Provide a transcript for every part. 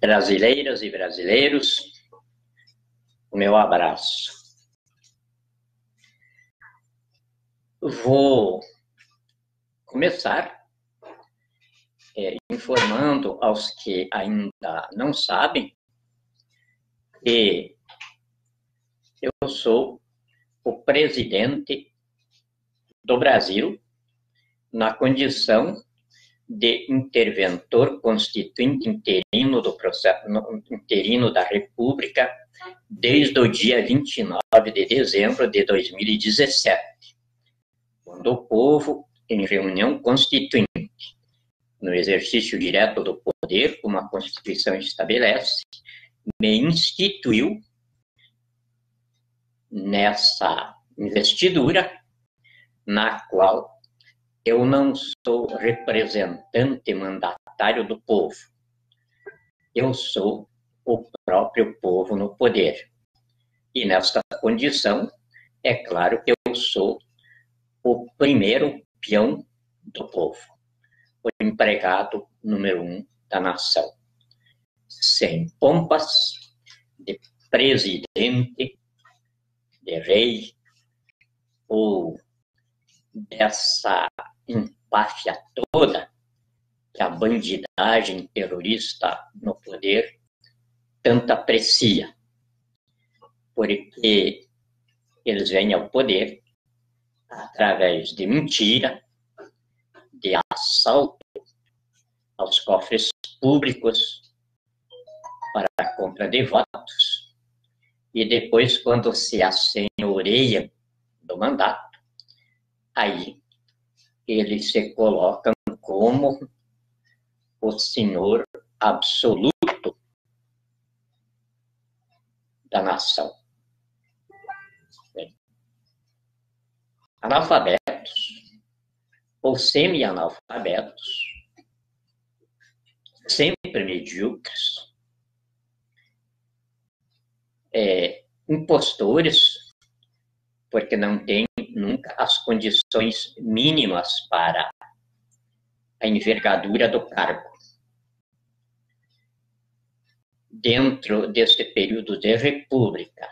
Brasileiras e brasileiros, o meu abraço. Vou começar informando aos que ainda não sabem que eu sou o presidente do Brasil na condição de interventor constituinte interino do processo interino da República desde o dia 29 de dezembro de 2017, quando o povo, em reunião constituinte, no exercício direto do poder, como a Constituição estabelece, me instituiu nessa investidura, na qual eu não sou representante mandatário do povo. Eu sou o próprio povo no poder. E nesta condição, é claro que eu sou o primeiro peão do povo, o empregado número 1 da nação. Sem pompas de presidente, de rei, ou dessa empáfia toda que a bandidagem terrorista no poder tanto aprecia, porque eles vêm ao poder através de mentira, de assalto aos cofres públicos para a compra de votos, e depois, quando se assenhoreiam do mandato, aí eles se colocam como o senhor absoluto da nação. Bem, analfabetos ou semi-analfabetos, sempre medíocres, impostores, porque não têm nunca as condições mínimas para a envergadura do cargo. Dentro deste período de república,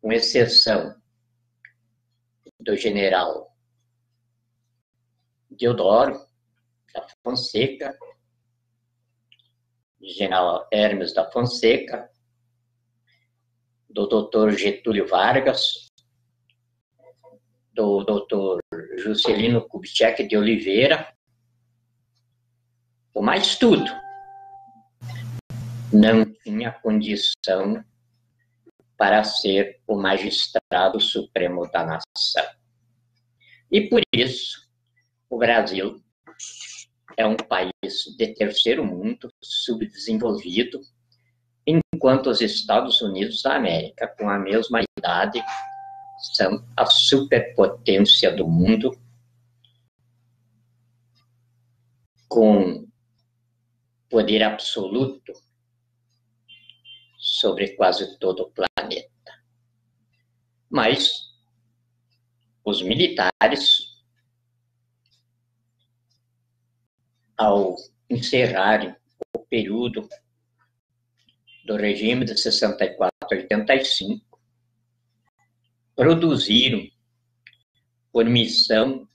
com exceção do general Deodoro da Fonseca, general Hermes da Fonseca, do doutor Getúlio Vargas, do doutor Juscelino Kubitschek de Oliveira, o mais tudo, não tinha condição para ser o magistrado supremo da nação. E por isso, o Brasil é um país de terceiro mundo, subdesenvolvido, enquanto os Estados Unidos da América, com a mesma idade, são a superpotência do mundo, com poder absoluto sobre quase todo o planeta. Mas os militares, ao encerrarem o período do regime de 64 a 85, produziram, por missão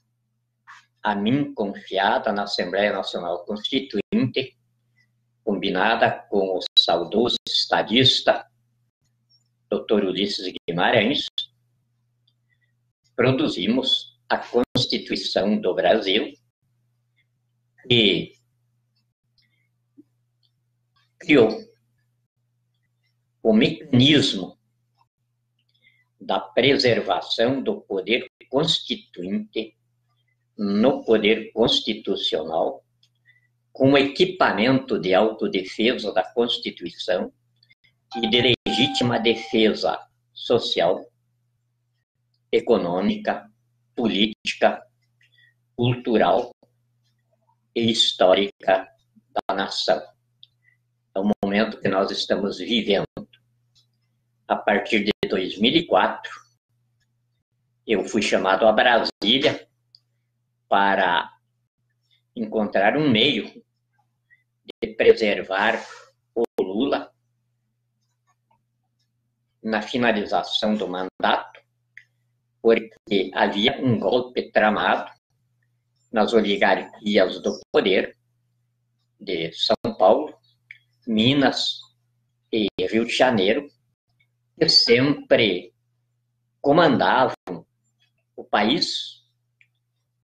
a mim confiada na Assembleia Nacional Constituinte, combinada com o saudoso estadista Dr. Ulisses Guimarães, produzimos a Constituição do Brasil, que criou o mecanismo da preservação do poder constituinte no poder constitucional, com equipamento de autodefesa da Constituição e de legítima defesa social, econômica, política, cultural e histórica da nação. É o momento que nós estamos vivendo. A partir de 2004, eu fui chamado a Brasília para encontrar um meio de preservar o Lula na finalização do mandato, porque havia um golpe tramado nas oligarquias do poder de São Paulo, Minas e Rio de Janeiro, que sempre comandavam o país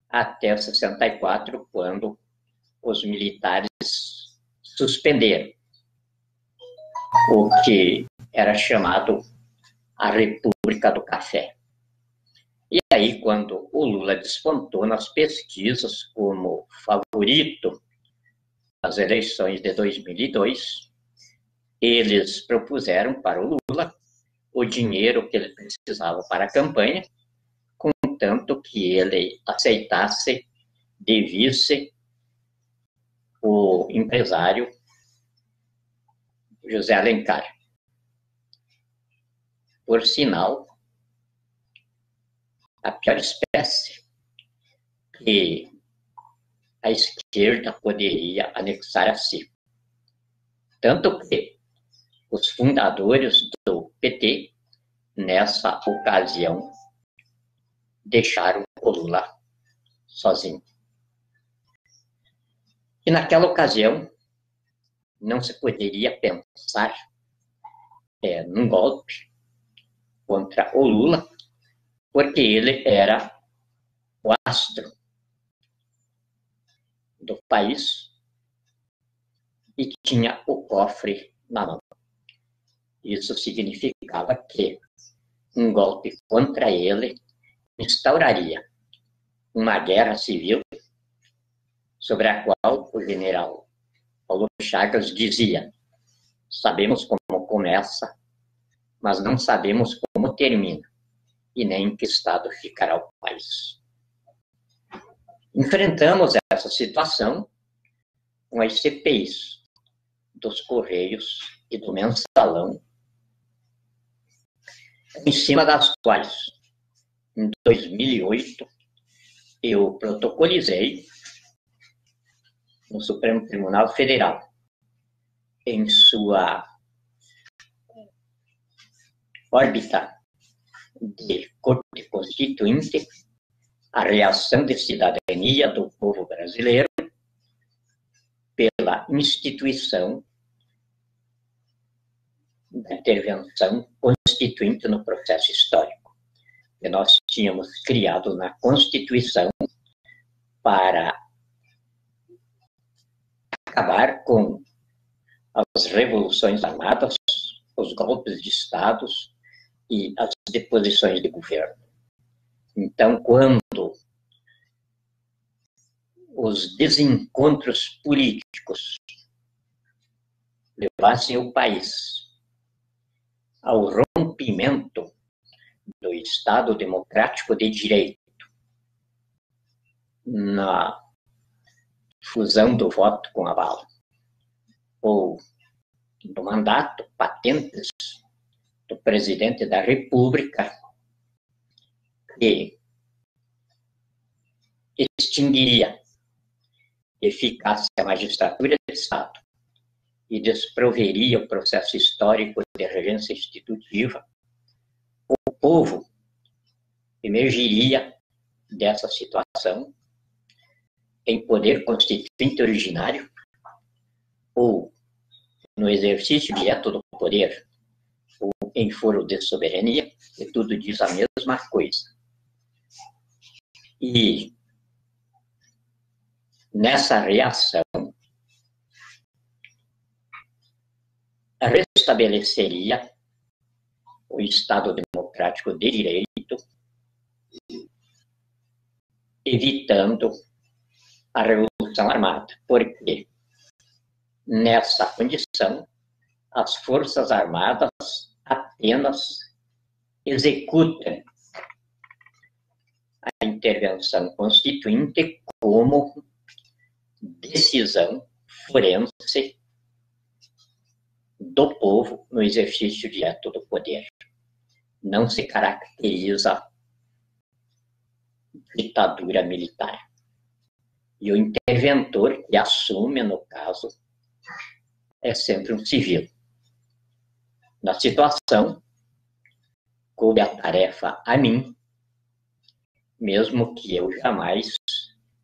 até 64, quando os militares suspenderam o que era chamado a República do Café. E aí, quando o Lula despontou nas pesquisas como favorito nas eleições de 2002, eles propuseram para o Lula o dinheiro que ele precisava para a campanha, contanto que ele aceitasse de vice o empresário José Alencar. Por sinal, a pior espécie que a esquerda poderia anexar a si. Tanto que os fundadores do PT, nessa ocasião, deixaram o Lula sozinho. E naquela ocasião, não se poderia pensar num golpe contra o Lula, porque ele era o astro do país e tinha o cofre na mão. Isso significava que um golpe contra ele instauraria uma guerra civil sobre a qual o general Paulo Chagas dizia: sabemos como começa, mas não sabemos como termina, e nem em que estado ficará o país. Enfrentamos essa situação com as CPIs dos Correios e do Mensalão, em cima das quais, em 2008, eu protocolizei no Supremo Tribunal Federal, em sua órbita de Corte Constituinte, a reação de cidadania do povo brasileiro pela instituição da intervenção constituinte no processo histórico, que nós tínhamos criado na Constituição para acabar com as revoluções armadas, os golpes de estados e as deposições de governo. Então, quando os desencontros políticos levassem o país ao rompimento do Estado democrático de direito, na fusão do voto com a bala, ou do mandato, patentes do presidente da República, que extinguiria eficácia a magistratura de Estado e desproveria o processo histórico de regência institutiva, o povo emergiria dessa situação em poder constituinte originário ou no exercício direto do poder ou em foro de soberania, que tudo diz a mesma coisa. E nessa reação restabeleceria o Estado democrático de direito, evitando a Revolução Armada, porque nessa condição as Forças Armadas apenas executam a intervenção constituinte como decisão forense do povo no exercício direto do poder. Não se caracteriza ditadura militar. E o interventor que assume, no caso, é sempre um civil. Na situação, coube a tarefa a mim, mesmo que eu jamais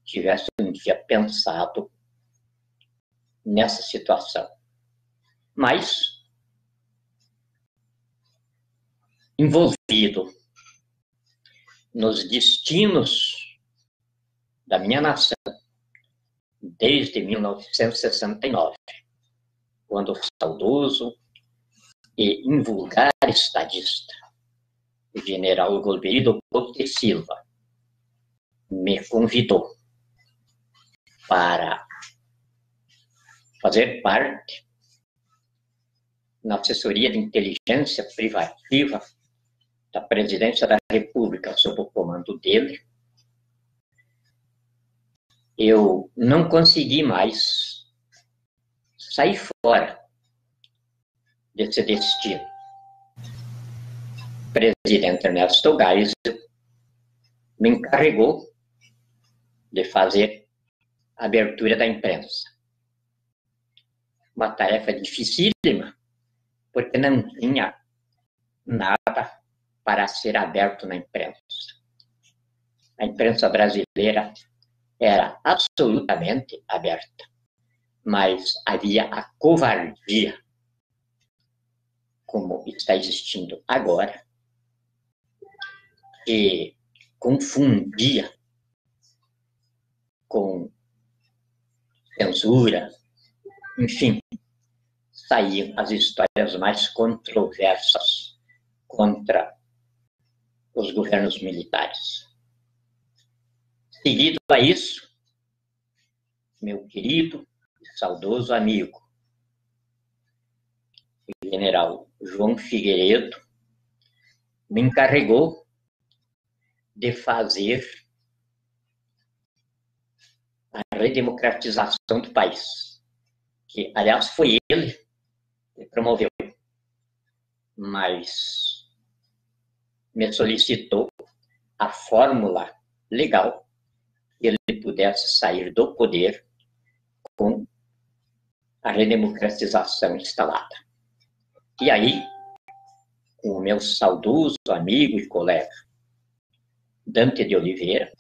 tivesse um dia pensado nessa situação. Mas, envolvido nos destinos da minha nação, desde 1969, quando o saudoso e invulgar estadista, o general Golbery Couto Silva, me convidou para fazer parte na assessoria de inteligência privativa da presidência da República, sob o comando dele. Eu não consegui mais sair fora desse destino. O presidente Ernesto Geisel me encarregou de fazer a abertura da imprensa. Uma tarefa dificílima, porque não tinha nada para ser aberto na imprensa. A imprensa brasileira era absolutamente aberta, mas havia a covardia, como está existindo agora, que confundia com censura, enfim, saíam as histórias mais controversas contra os governos militares. Seguido a isso, meu querido e saudoso amigo, o general João Figueiredo, me encarregou de fazer a redemocratização do país, que, aliás, foi ele que promoveu, mas me solicitou a fórmula legal que ele pudesse sair do poder com a redemocratização instalada. E aí, com o meu saudoso amigo e colega Dante de Oliveira,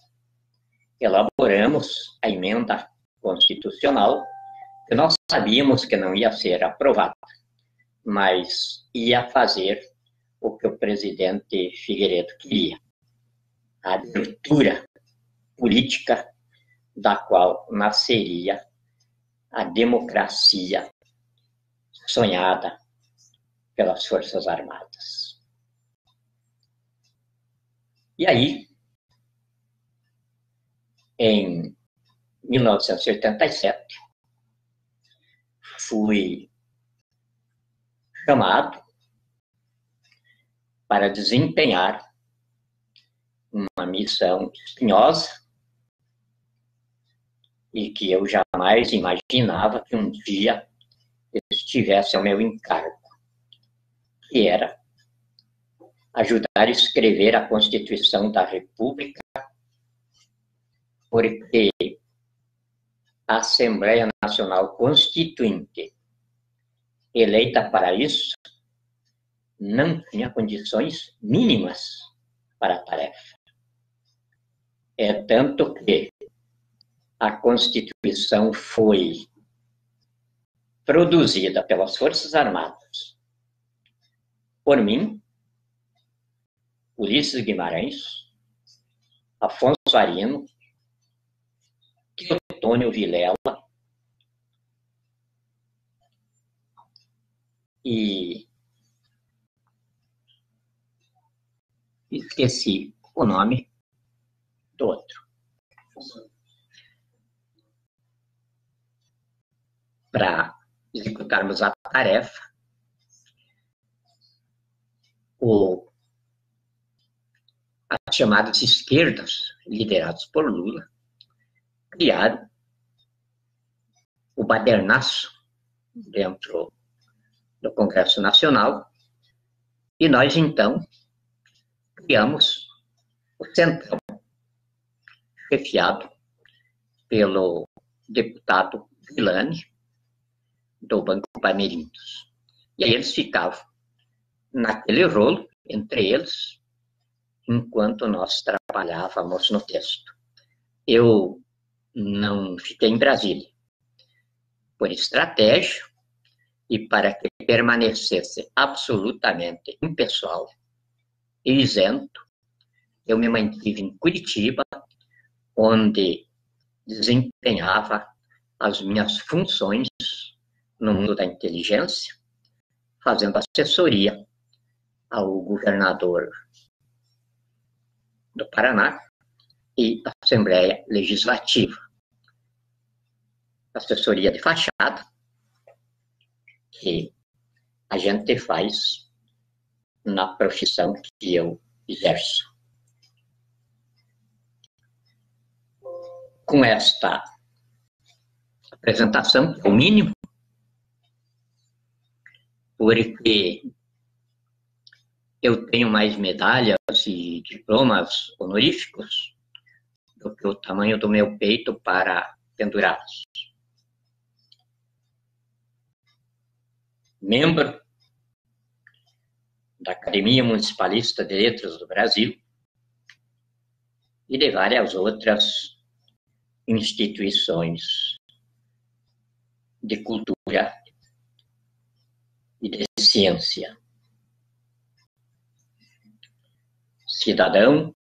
elaboramos a emenda constitucional, que nós sabíamos que não ia ser aprovada, mas ia fazer o que o presidente Figueiredo queria: a abertura política da qual nasceria a democracia sonhada pelas Forças Armadas. E aí, em 1987, fui chamado para desempenhar uma missão espinhosa e que eu jamais imaginava que um dia estivesse ao meu encargo, que era ajudar a escrever a Constituição da República, porque a Assembleia Nacional Constituinte, eleita para isso, não tinha condições mínimas para a tarefa. É tanto que a Constituição foi produzida pelas Forças Armadas por mim, Ulisses Guimarães, Afonso Arino, Teotônio Vilela e esqueci o nome do outro. Para executarmos a tarefa, as chamadas esquerdas, lideradas por Lula, criaram o badernaço dentro do Congresso Nacional, e nós, então, criamos o Centrão, chefiado pelo deputado Villani, do Banco Bamerindos. E aí eles ficavam naquele rolo, entre eles, enquanto nós trabalhávamos no texto. Eu não fiquei em Brasília, por estratégia e para que permanecesse absolutamente impessoal e isento, eu me mantive em Curitiba, onde desempenhava as minhas funções no mundo da inteligência, fazendo assessoria ao governador do Paraná e Assembleia Legislativa. Assessoria de fachada, que a gente faz na profissão que eu exerço. Com esta apresentação, o mínimo, porque eu tenho mais medalhas e diplomas honoríficos do que o tamanho do meu peito para pendurá-los. Membro da Academia Municipalista de Letras do Brasil e de várias outras instituições de cultura e de ciência. Cidadão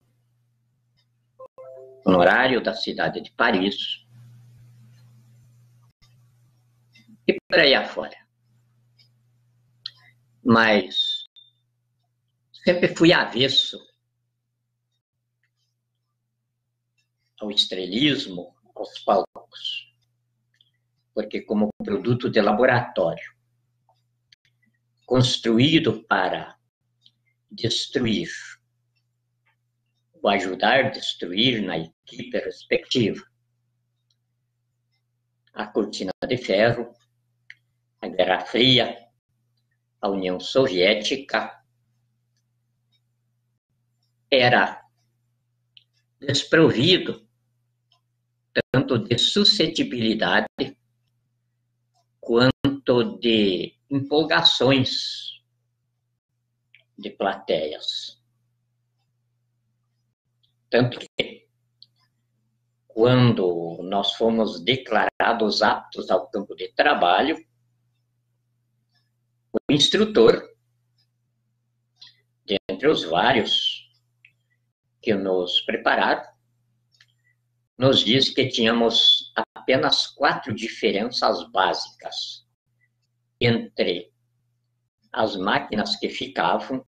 honorário da cidade de Paris e por aí afora. Mas sempre fui avesso ao estrelismo, aos palcos, porque como produto de laboratório, construído para destruir, ou ajudar a destruir na equipe respectiva, a cortina de ferro, a Guerra Fria, a União Soviética, era desprovido tanto de suscetibilidade quanto de empolgações de plateias. Tanto que, quando nós fomos declarados aptos ao campo de trabalho, o instrutor, dentre os vários que nos prepararam, nos disse que tínhamos apenas 4 diferenças básicas entre as máquinas que ficavam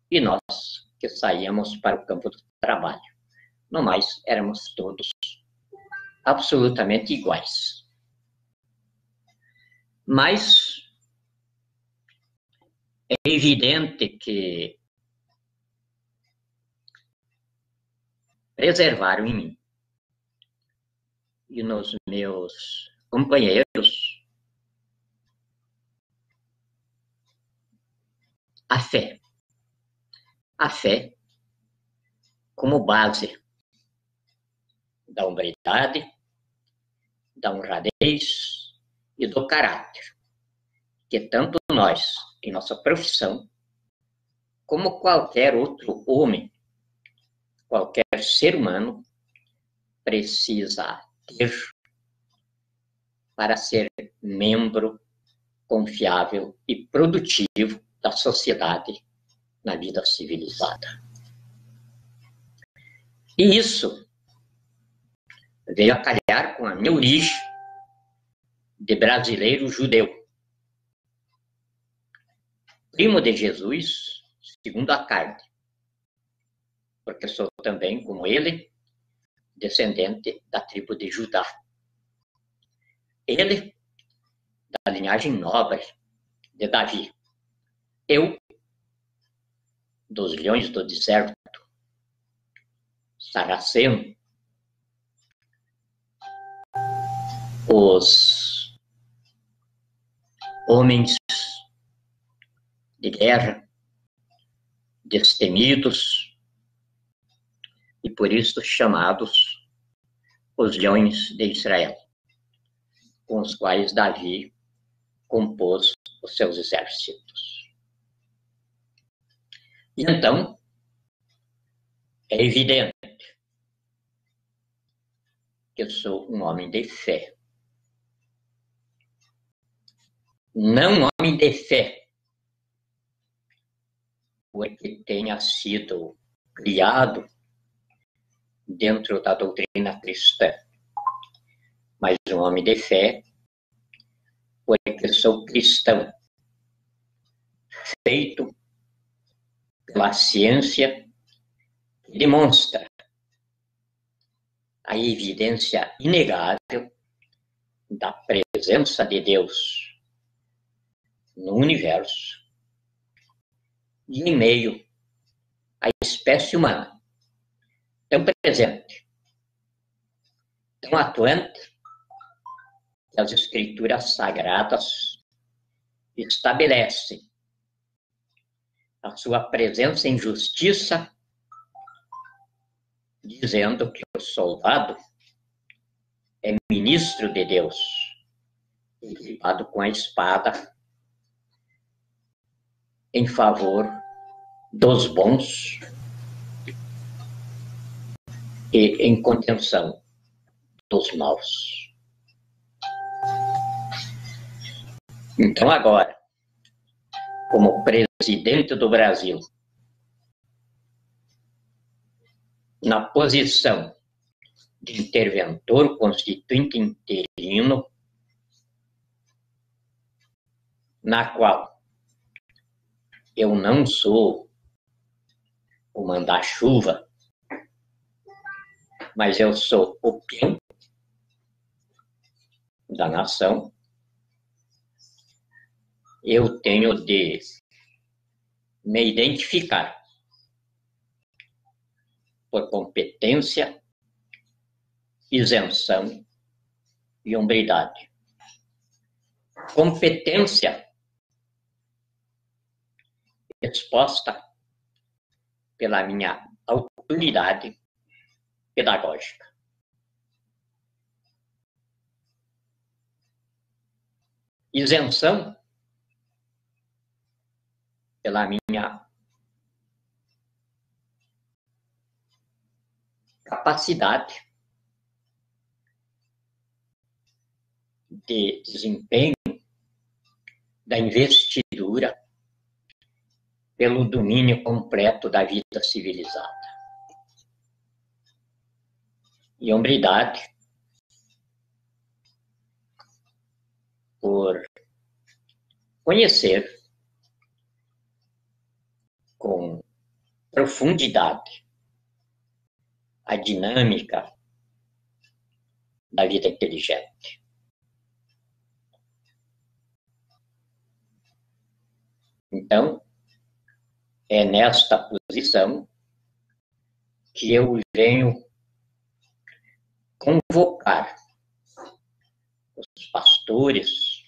e nós que saíamos para o campo do trabalho. No mais, éramos todos absolutamente iguais. Mas é evidente que preservaram em mim e nos meus companheiros a fé. A fé como base da hombridade, da honradez e do caráter, que tanto nós, em nossa profissão, como qualquer outro homem, qualquer ser humano, precisa ter para ser membro confiável e produtivo da sociedade na vida civilizada. E isso veio a calhar com a minha origem de brasileiro judeu. Primo de Jesus, segundo a carne, porque sou também, como ele, descendente da tribo de Judá. Ele, da linhagem nobre de Davi. Eu, dos leões do deserto, saraceno, os homens de guerra, destemidos, e por isso chamados os leões de Israel, com os quais Davi compôs os seus exércitos. E então, é evidente que eu sou um homem de fé. Não um homem de fé, porque tenha sido criado dentro da doutrina cristã, mas um homem de fé, porque sou cristão, feito pela ciência que demonstra a evidência inegável da presença de Deus no universo e em meio à espécie humana, tão presente, tão atuante, que as escrituras sagradas estabelecem a sua presença em justiça, dizendo que o soldado é ministro de Deus, equipado com a espada em favor dos bons e em contenção dos maus. Então, agora, como presidente do Brasil, na posição de interventor constituinte interino, na qual eu não sou o manda-chuva, mas eu sou o peão da nação, eu tenho de me identificar por competência, isenção e hombridade. Competência exposta pela minha autoridade pedagógica. Isenção pela minha capacidade de desempenho da investidura pelo domínio completo da vida civilizada. E hombridade por conhecer com profundidade a dinâmica da vida inteligente. Então, é nesta posição que eu venho convocar os pastores,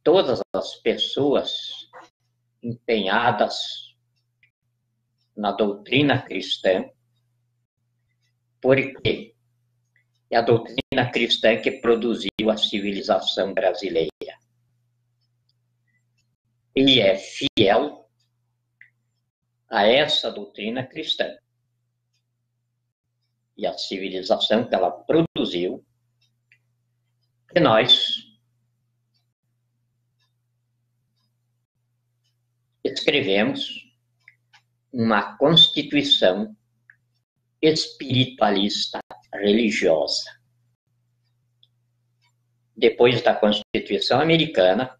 todas as pessoas empenhadas na doutrina cristã, porque é a doutrina cristã que produziu a civilização brasileira. E é fiel a essa doutrina cristã e a civilização que ela produziu, que nós escrevemos uma constituição espiritualista religiosa. Depois da Constituição americana,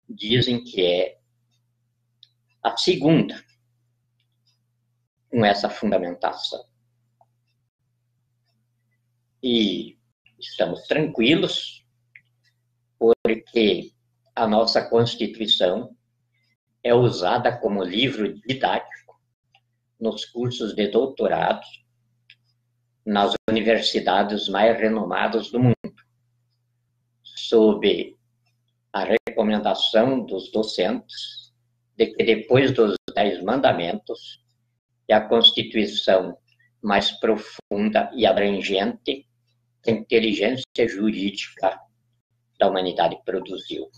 dizem que é a segunda com essa fundamentação. E estamos tranquilos, porque a nossa Constituição é usada como livro didático nos cursos de doutorado nas universidades mais renomadas do mundo, sob a recomendação dos docentes de que depois dos 10 mandamentos é a Constituição mais profunda e abrangente que a inteligência jurídica da humanidade produziu.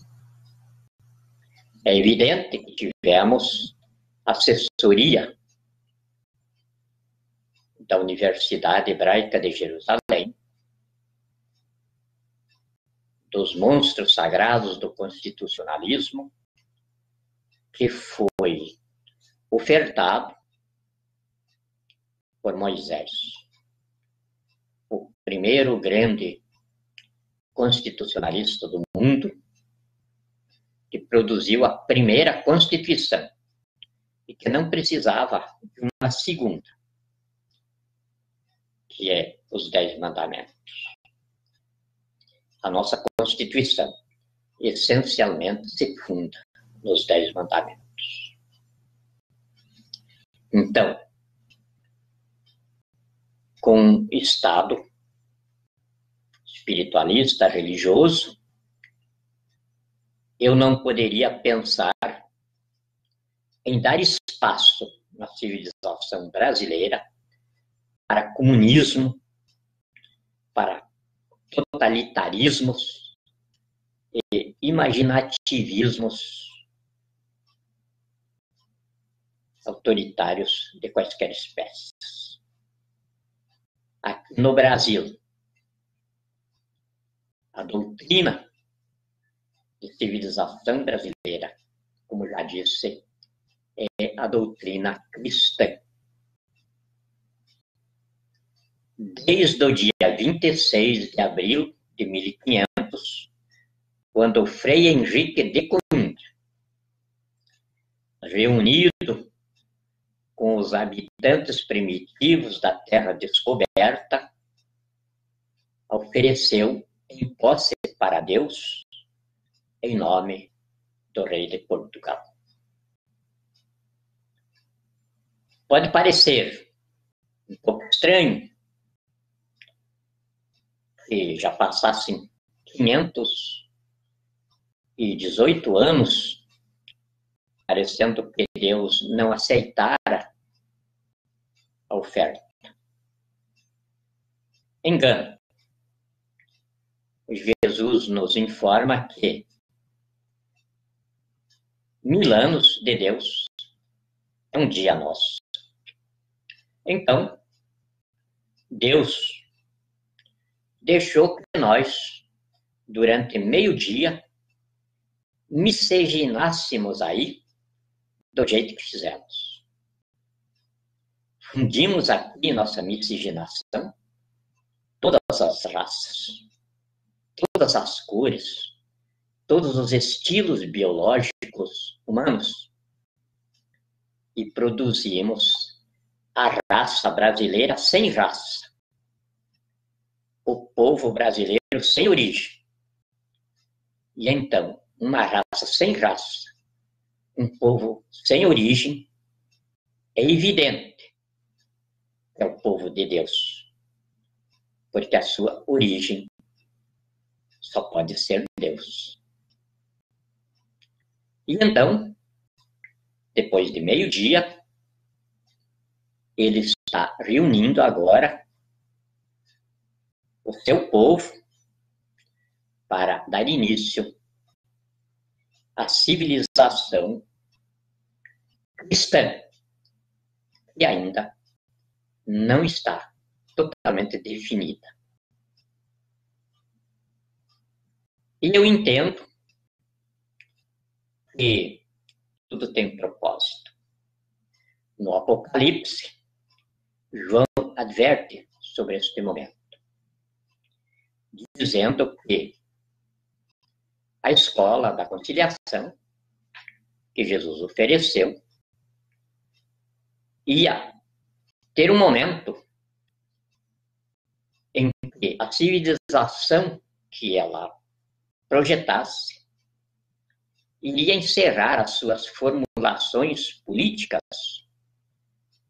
É evidente que tivemos assessoria da Universidade Hebraica de Jerusalém, dos monstros sagrados do constitucionalismo, que foi ofertado por Moisés, o primeiro grande constitucionalista do mundo, que produziu a primeira Constituição e que não precisava de uma segunda, que é os 10 Mandamentos. A nossa Constituição essencialmente se funda nos 10 Mandamentos. Então, com um Estado espiritualista, religioso, eu não poderia pensar em dar espaço na civilização brasileira para comunismo, para totalitarismos e imaginativismos autoritários de quaisquer espécies. Aqui no Brasil, a doutrina de civilização brasileira, como já disse, é a doutrina cristã. Desde o dia 26 de abril de 1500, quando o Frei Henrique de Coimbra, reunido com os habitantes primitivos da terra descoberta, ofereceu em posse para Deus, em nome do rei de Portugal. Pode parecer um pouco estranho que já passassem 518 anos, parecendo que Deus não aceitara a oferta. Engano. Jesus nos informa que 1000 anos de Deus é um dia nosso. Então, Deus deixou que nós, durante meio-dia, miscigenássemos aí do jeito que fizemos. Fundimos aqui em nossa miscigenação todas as raças, todas as cores, todos os estilos biológicos humanos e produzimos a raça brasileira sem raça, o povo brasileiro sem origem. E então, uma raça sem raça, um povo sem origem, é evidente que é o povo de Deus, porque a sua origem só pode ser Deus. E então, depois de meio-dia, ele está reunindo agora o seu povo para dar início à civilização cristã, que ainda não está totalmente definida. E eu entendo que tudo tem propósito. No Apocalipse, João adverte sobre este momento, dizendo que a escola da conciliação que Jesus ofereceu ia ter um momento em que a civilização que ela projetasse iria encerrar as suas formulações políticas,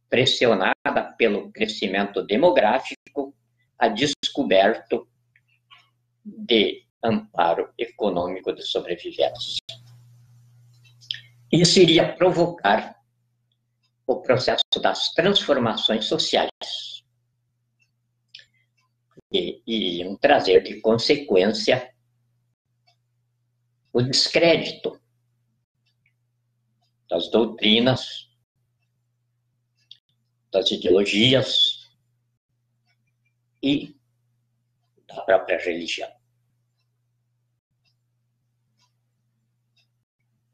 pressionada pelo crescimento demográfico, a descoberto de amparo econômico de sobrevivência. Isso iria provocar o processo das transformações sociais. que iriam trazer de consequência o descrédito das doutrinas, das ideologias e da própria religião.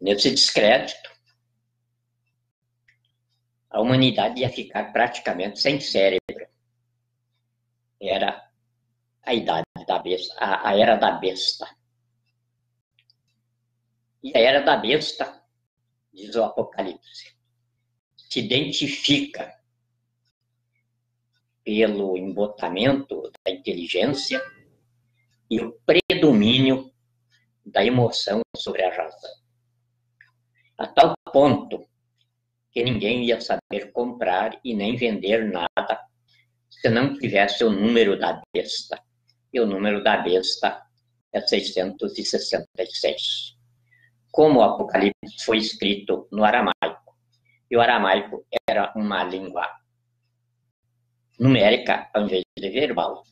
Nesse descrédito, a humanidade ia ficar praticamente sem cérebro. Era a idade da besta, a era da besta. E a era da besta, diz o Apocalipse, se identifica pelo embotamento da inteligência e o predomínio da emoção sobre a razão. A tal ponto que ninguém ia saber comprar e nem vender nada se não tivesse o número da besta. E o número da besta é 666. Como o Apocalipse foi escrito no aramaico, e o aramaico era uma língua numérica ao invés de verbal,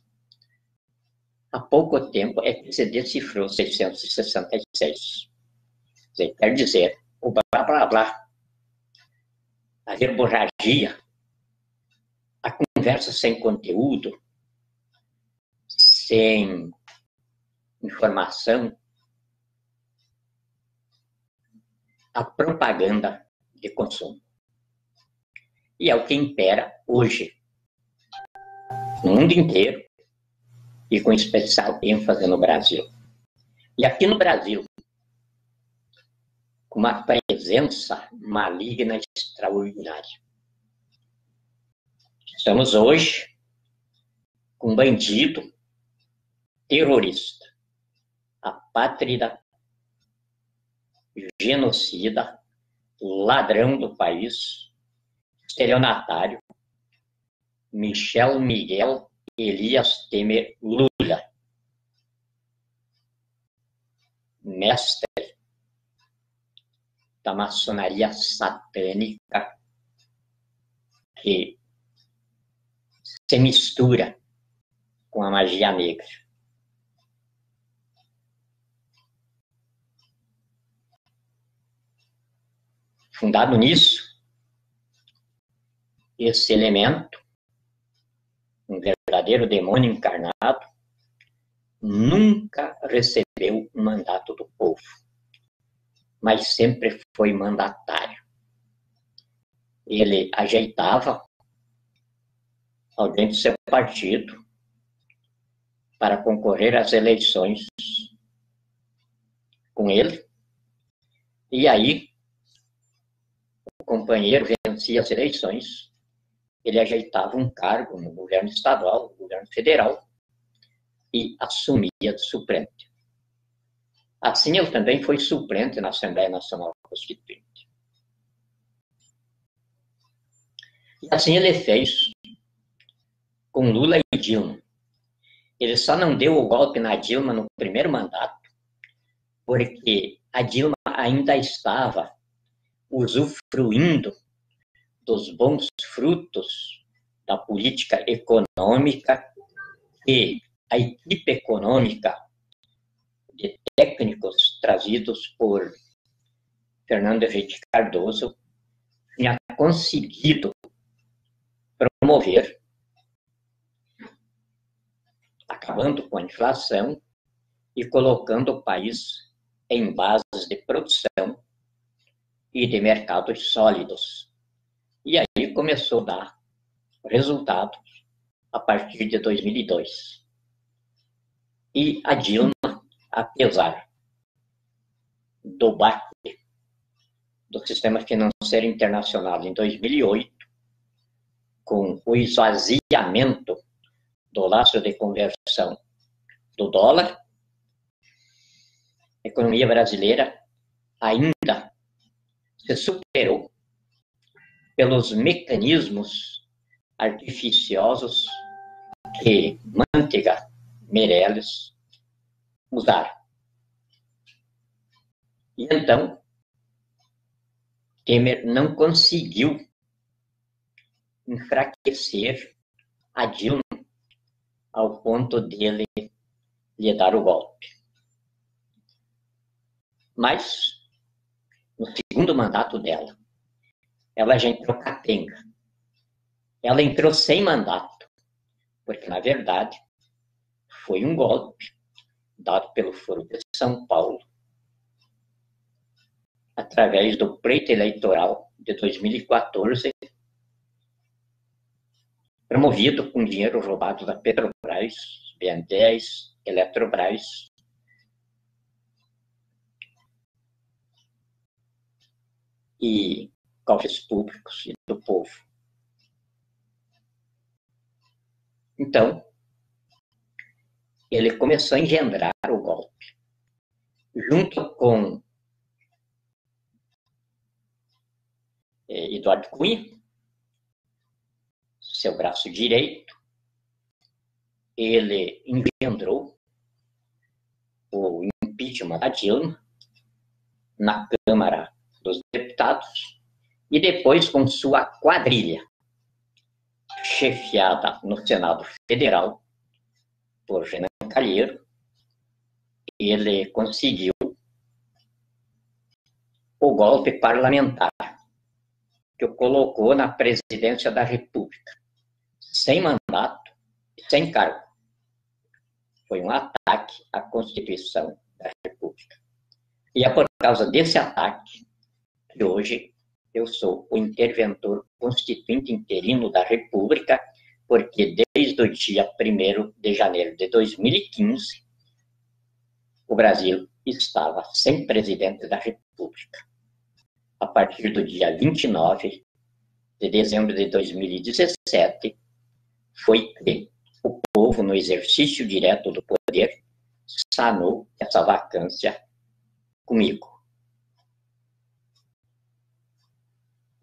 há pouco tempo é que se decifrou 666. Quer dizer, o blá blá blá, a verborragia, a conversa sem conteúdo, sem informação, a propaganda de consumo. E é o que impera hoje, no mundo inteiro, e com especial ênfase no Brasil. E aqui no Brasil, com uma presença maligna extraordinária. Estamos hoje com um bandido, terrorista, apátrida, genocida, ladrão do país, estelionatário, Michel Miguel Elias Temer Lula, mestre da maçonaria satânica que se mistura com a magia negra. Fundado nisso, esse elemento, um verdadeiro demônio encarnado, nunca recebeu um mandato do povo, mas sempre foi mandatário. Ele ajeitava alguém do seu partido para concorrer às eleições com ele, e aí o companheiro vencia as eleições, ele ajeitava um cargo no governo estadual, no governo federal, e assumia de suplente. Assim, ele também foi suplente na Assembleia Nacional Constituinte. E assim ele fez com Lula e Dilma. Ele só não deu o golpe na Dilma no primeiro mandato, porque a Dilma ainda estava usufruindo dos bons frutos da política econômica e a equipe econômica de técnicos trazidos por Fernando Henrique Cardoso tinha conseguido promover, acabando com a inflação e colocando o país em bases de produção e de mercados sólidos. E aí começou a dar resultados a partir de 2002. E a Dilma, apesar do baque do sistema financeiro internacional em 2008, com o esvaziamento do laço de conversão do dólar, a economia brasileira ainda se superou pelos mecanismos artificiosos que Manteiga, Meirelles usaram. E então, Temer não conseguiu enfraquecer a Dilma ao ponto dele lhe dar o golpe. Mas, no segundo mandato dela, ela já entrou capenga. Ela entrou sem mandato, porque, na verdade, foi um golpe dado pelo Foro de São Paulo, através do pleito eleitoral de 2014, promovido com dinheiro roubado da Petrobras, BNDES, Eletrobras, e cofres públicos e do povo. Então, ele começou a engendrar o golpe, junto com Eduardo Cunha, seu braço direito. Ele engendrou o impeachment da Dilma na Câmara dos Deputados e depois, com sua quadrilha, chefiada no Senado Federal por Renan Calheiro, ele conseguiu o golpe parlamentar, que o colocou na presidência da República, sem mandato e sem cargo. Foi um ataque à Constituição da República. E é por causa desse ataque que hoje eu sou o interventor constituinte interino da República, porque desde o dia 1º de janeiro de 2015, o Brasil estava sem presidente da República. A partir do dia 29 de dezembro de 2017, foi que o povo, no exercício direto do poder, sanou essa vacância comigo.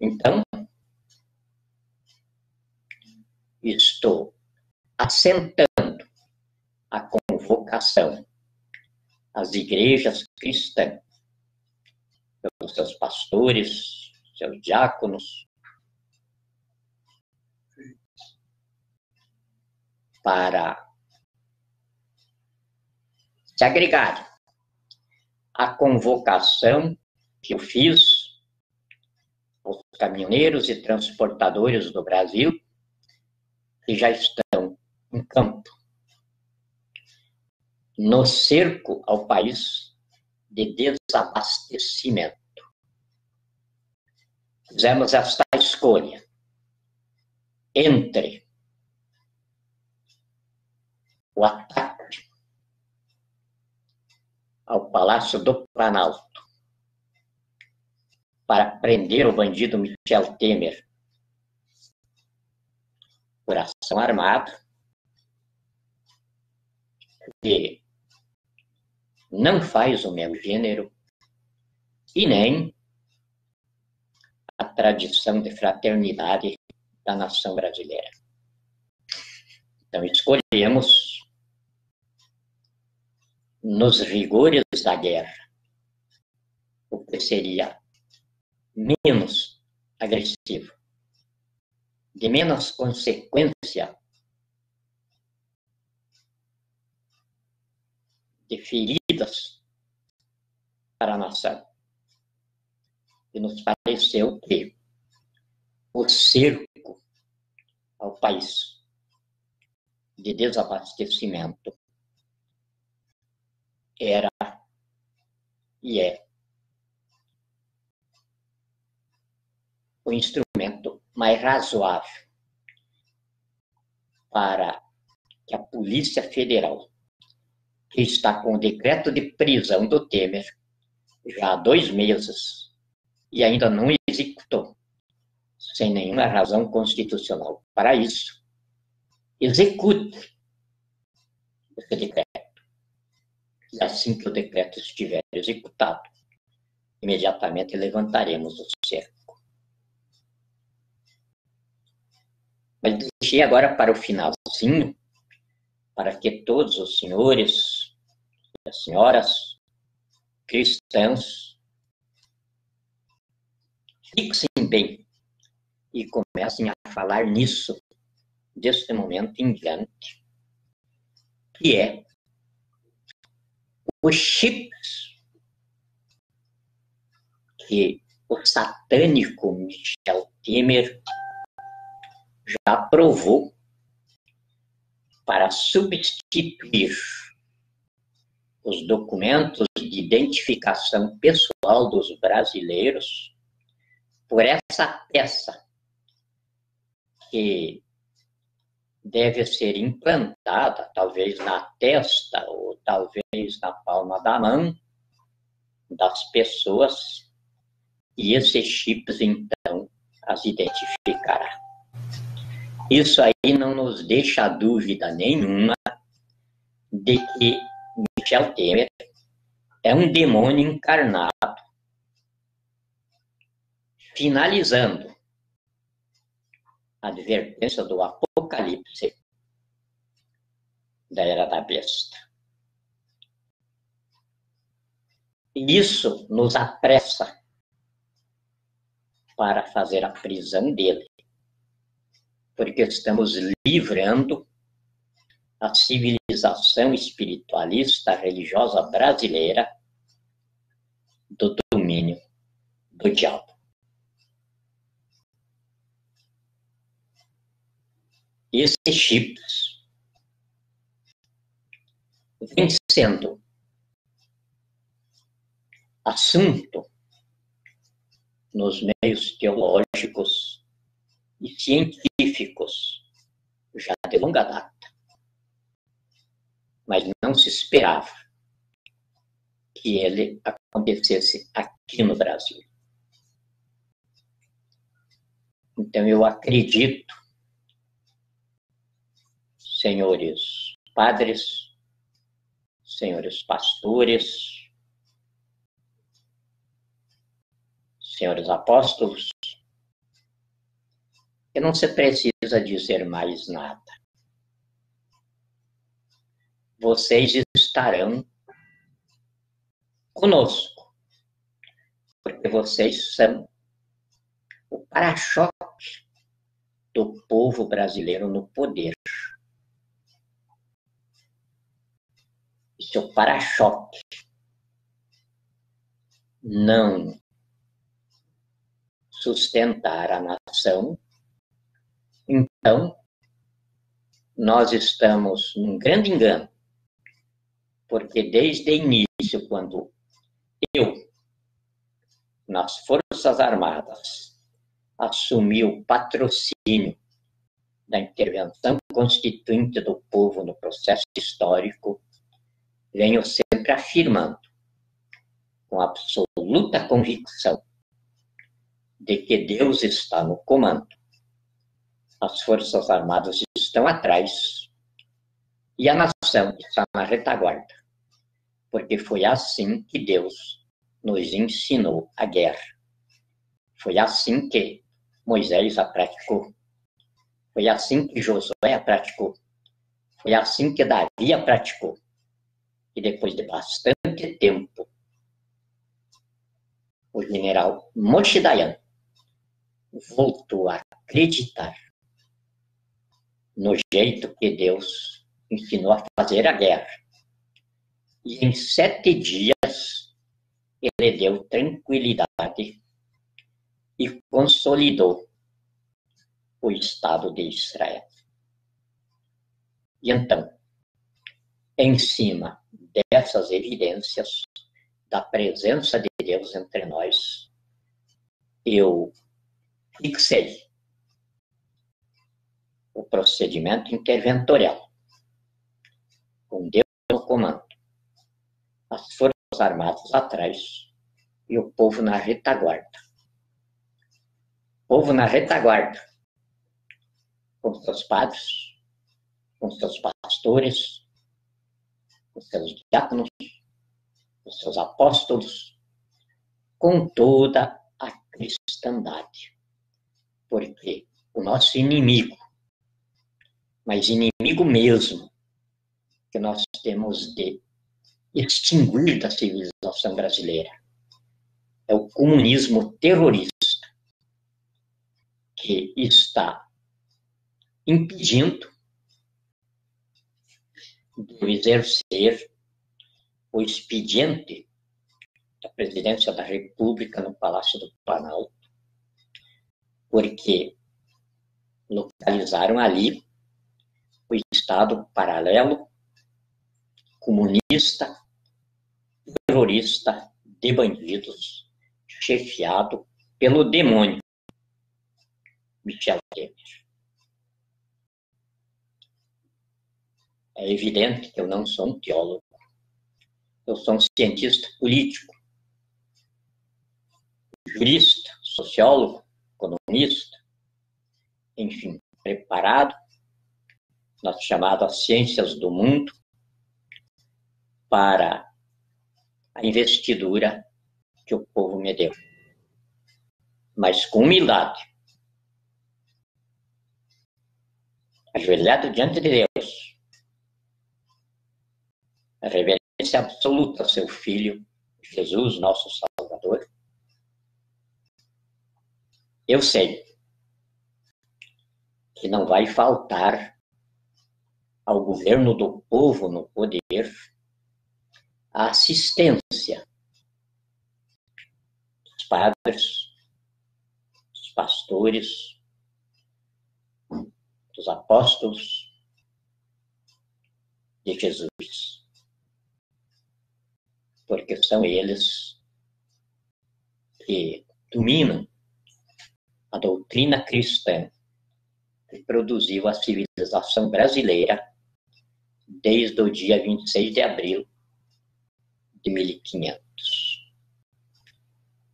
Então, estou assentando a convocação às igrejas cristãs, pelos seus pastores, seus diáconos, para se agregarem à convocação que eu fiz aos caminhoneiros e transportadores do Brasil, que já estão em campo, no cerco ao país de desabastecimento. Fizemos esta escolha entre o ataque ao Palácio do Planalto para prender o bandido Michel Temer por ação armada, que não faz o meu gênero e nem a tradição de fraternidade da nação brasileira. Então, escolhemos, nos rigores da guerra, o que seria menos agressivo, de menos consequência de feridas para a nação. E nos pareceu que o cerco ao país de desabastecimento era e é o instrumento mais razoável para que a Polícia Federal, que está com o decreto de prisão do Temer já há 2 meses e ainda não executou, sem nenhuma razão constitucional para isso, execute esse decreto. E assim que o decreto estiver executado, imediatamente levantaremos o cerco. Mas deixei agora para o finalzinho, para que todos os senhores e as senhoras cristãos fixem bem e comecem a falar nisso deste momento em diante, que é os chips que o satânico Michel Temer já aprovou para substituir os documentos de identificação pessoal dos brasileiros por essa peça que deve ser implantada, talvez na testa ou talvez na palma da mão das pessoas, e esses chips, então, as identificará. Isso aí não nos deixa dúvida nenhuma de que Michel Temer é um demônio encarnado, finalizando a advertência do Apocalipse da Era da Besta. E isso nos apressa para fazer a prisão dele, porque estamos livrando a civilização espiritualista religiosa brasileira do domínio do diabo. Esses chips vêm sendo assunto nos meios teológicos e científicos já de longa data. Mas não se esperava que ele acontecesse aqui no Brasil. Então eu acredito, senhores padres, senhores pastores, senhores apóstolos, que não se precisa dizer mais nada. Vocês estarão conosco, porque vocês são o para-choque do povo brasileiro no poder. E se o para-choque não sustentar a nação, então nós estamos num grande engano, porque desde o início, quando eu, nas Forças Armadas, assumi o patrocínio da intervenção constituinte do povo no processo histórico, venho sempre afirmando, com absoluta convicção, de que Deus está no comando. As Forças Armadas estão atrás e a nação está na retaguarda, porque foi assim que Deus nos ensinou a guerra. Foi assim que Moisés a praticou. Foi assim que Josué a praticou. Foi assim que Davi a praticou. E depois de bastante tempo, o general Moshe Dayan voltou a acreditar no jeito que Deus ensinou a fazer a guerra. E em 7 dias, ele deu tranquilidade e consolidou o Estado de Israel. E então, em cima dessas evidências da presença de Deus entre nós, eu fixei o procedimento interventorial, com Deus no comando, as Forças Armadas atrás e o povo na retaguarda. O povo na retaguarda, com seus padres, com seus pastores, com seus diáconos, com seus apóstolos, com toda a cristandade. Porque o nosso inimigo, mas inimigo mesmo, que nós temos de extinguir da civilização brasileira, é o comunismo terrorista, que está impedindo de exercer o expediente da Presidência da República no Palácio do Planalto, porque localizaram ali o Estado paralelo, comunista, terrorista de bandidos, chefiado pelo demônio Michel Temer. É evidente que eu não sou um teólogo, eu sou um cientista político, jurista, sociólogo, economista, enfim, preparado nas chamadas ciências do mundo para a investidura que o povo me deu. Mas com humildade, ajoelhado diante de Deus, a reverência absoluta ao seu Filho, Jesus, nosso Salvador, eu sei que não vai faltar ao governo do povo no poder a assistência dos padres, dos pastores, dos apóstolos de Jesus. Porque são eles que dominam a doutrina cristã que produziu a civilização brasileira desde o dia 26 de abril de 1500.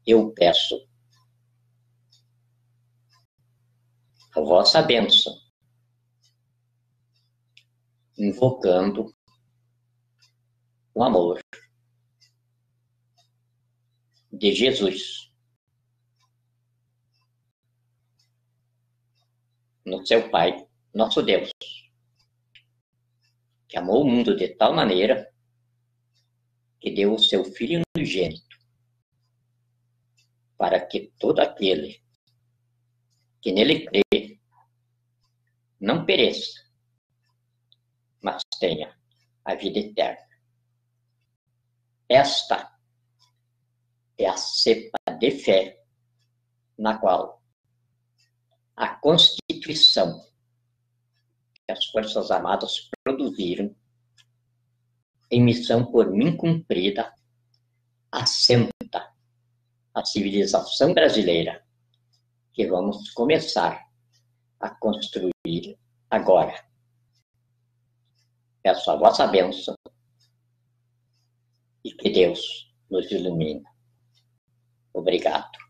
Eu peço a vossa bênção, invocando o amor de Jesus no seu Pai, nosso Deus, que amou o mundo de tal maneira que deu o seu Filho unigênito, para que todo aquele que nele crê não pereça, mas tenha a vida eterna. Esta é a cepa de fé na qual a Constituição que as Forças Armadas produziram em missão por mim cumprida assenta a civilização brasileira que vamos começar a construir agora. Peço a vossa bênção e que Deus nos ilumine. Obrigado.